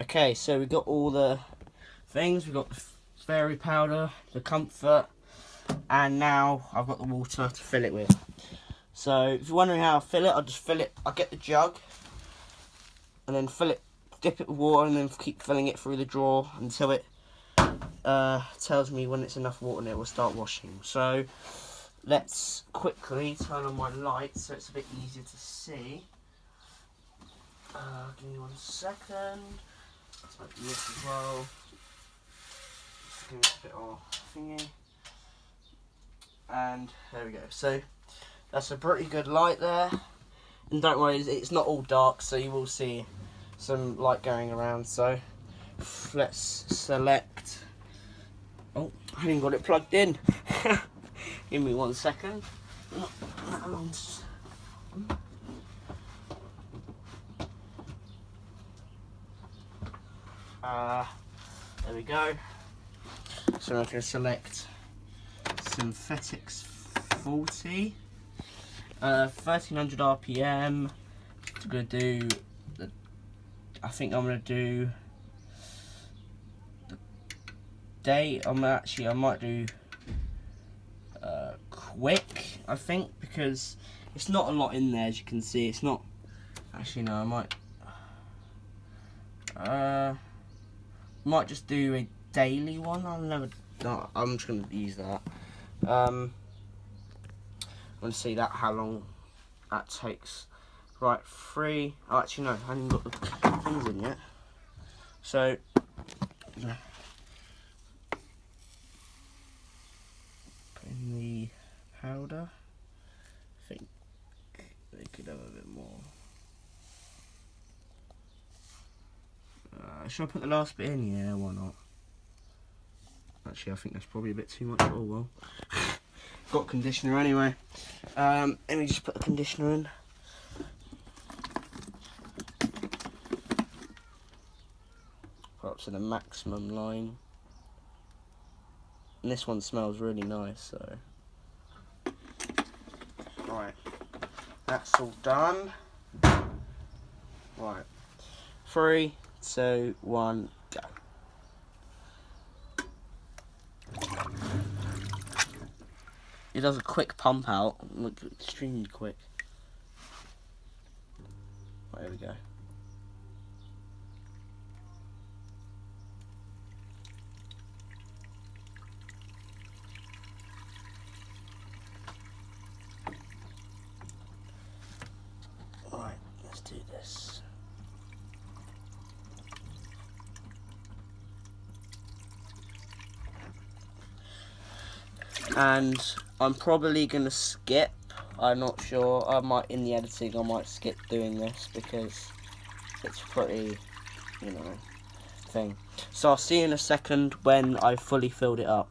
Okay, so we got all the things. We got the fairy powder, the comfort, and now I've got the water to fill it with. So if you're wondering how I fill it, I'll just fill it. I get the jug and then fill it, dip it with water, and then keep filling it through the drawer until it tells me when it's enough water and it will start washing. So let's quickly turn on my light so it's a bit easier to see. Give me 1 second. Let's open this as well. Give it a bit of thingy. And there we go. So that's a pretty good light there. And don't worry, it's not all dark, so you will see some light going around. So let's select. Oh, I haven't got it plugged in. Give me 1 second. There we go. So I'm going to select Synthetics 40, 1300 RPM. I'm going to do I think I'm going to do the day. I might do quick, I think, because it's not a lot in there, as you can see. It's not, actually no, I might just do a daily one. I'm just going to use that. I'm going to see how long that takes. Right, 3. Oh, actually no, I haven't got the things in yet. So put in the powder. I think they could have a bit more. Should I put the last bit in? Yeah, why not? Actually, I think that's probably a bit too much. Oh well. Got conditioner anyway. Let me just put the conditioner in. Put up to the maximum line. And this one smells really nice, so. Right. That's all done. Right. 3, 2, 1, go. It does a quick pump out, look, extremely quick. Right, there we go. Right, let's do this. And I'm probably going to skip, I'm not sure, in the editing I might skip doing this because it's pretty, thing. So I'll see you in a second when I've fully filled it up.